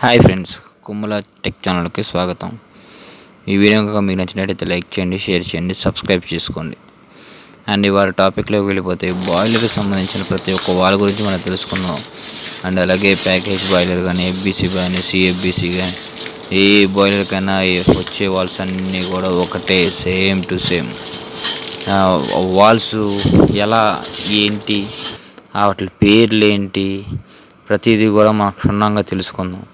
Hi friends, కొమ్ముల tech ఛానల్కి స్వాగతం. ఈ వీడియో కనుక మీకు నచ్చినట్టయితే లైక్ చేయండి, షేర్ చేయండి, సబ్స్క్రైబ్ చేసుకోండి. అండ్ ఇవాళ టాపిక్లోకి వెళ్ళిపోతే బాయిలర్కి సంబంధించిన ప్రతి ఒక్క వాల్ గురించి మనం తెలుసుకుందాం. అండ్ అలాగే ప్యాకేజ్ బాయిలర్ కానీ, ఎఫ్బీసీ కానీ, సిఎఫ్బీసీ కానీ, ఏ బాయిలర్ కైనా వచ్చే వాల్స్ అన్నీ కూడా ఒకటే, సేమ్ టు సేమ్. వాల్స్ ఎలా ఏంటి, వాటి పేర్లు ఏంటి, ప్రతిదీ కూడా మనం క్షుణ్ణంగా తెలుసుకుందాం.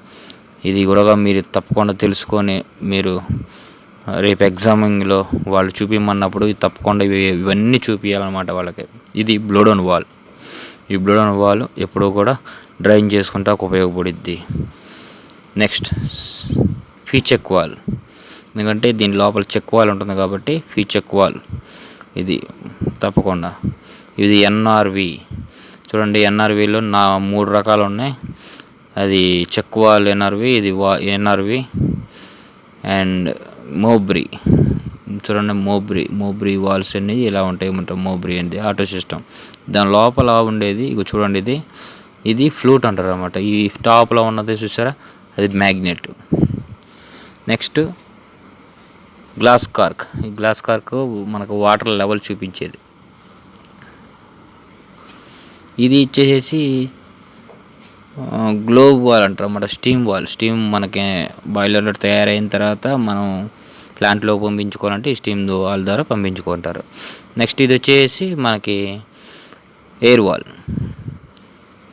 ఇది కూడా మీరు తప్పకుండా తెలుసుకొని మీరు రేపు ఎగ్జామింగ్లో వాళ్ళు చూపించమన్నప్పుడు తప్పకుండా ఇవన్నీ చూపించాలన్నమాట వాళ్ళకి. ఇది బ్లోడౌన్ వాల్. ఈ బ్లోడౌన్ వాల్ ఎప్పుడూ కూడా డ్రైన్ చేసుకుంటా ఉపయోగపడుద్ది. నెక్స్ట్ ఫీ చెక్ వాల్, ఎందుకంటే దీని లోపల చెక్ వాల్ ఉంటుంది కాబట్టి ఫీ చెక్ వాల్ ఇది తప్పకుండా. ఇది ఎన్ఆర్వి. చూడండి, ఎన్ఆర్విలో 3 రకాలు ఉన్నాయి. అది చెక్ వాల్ ఎన్ఆర్వి, ఇది ఎన్ఆర్వి అండ్ మోబ్రీ. చూడండి, మోబ్రీ వాల్స్ అనేది ఇలా ఉంటాయి అన్నమాట. మోబ్రీ అనేది ఆటో సిస్టమ్. దాని లోపల ఉండేది ఇక చూడండి, ఇది ఫ్లూట్ అంటారు అన్నమాట. ఈ టాప్లో ఉన్నది చూసారా, అది మ్యాగ్నెట్. Next glass cork. ఈ గ్లాస్ కార్క్ మనకు వాటర్ లెవెల్ చూపించేది. ఇది ఇచ్చేసి గ్లోబ్ వాల్ అంటారు అన్నమాట. స్టీమ్ మనకి బాయిలర్లో తయారైన తర్వాత మనం ప్లాంట్లో పంపించుకోవాలంటే ఈ స్టీమ్ వాల్ ద్వారా పంపించుకుంటారు. నెక్స్ట్ ఇది వచ్చేసి మనకి ఎయిర్ వాల్.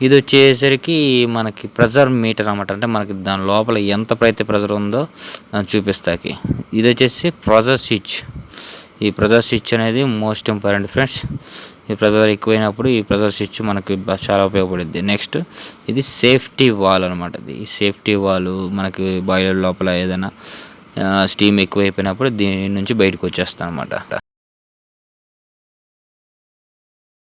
ఇది వచ్చేసరికి మనకి ప్రెజర్ మీటర్ అన్నమాట. అంటే మనకి దాని లోపల ఎంత ప్రెజర్ ఉందో దాన్ని చూపిస్తాకి. ఇది వచ్చేసి ప్రెజర్ స్విచ్. ఈ ప్రెజర్ స్విచ్ అనేది మోస్ట్ ఇంపార్టెంట్ ఫ్రెండ్స్. ఈ ప్రెజర్ ఎక్కువైనప్పుడు ఈ ప్రెజర్ స్విచ్ మనకి చాలా ఉపయోగపడుద్ది. నెక్స్ట్ ఇది సేఫ్టీ వాల్ అనమాట. ఈ సేఫ్టీ వాల్ మనకి బాయిలర్ లోపల ఏదైనా స్టీమ్ ఎక్కువైపోయినప్పుడు దీని నుంచి బయటకు వచ్చేస్తాం అనమాట.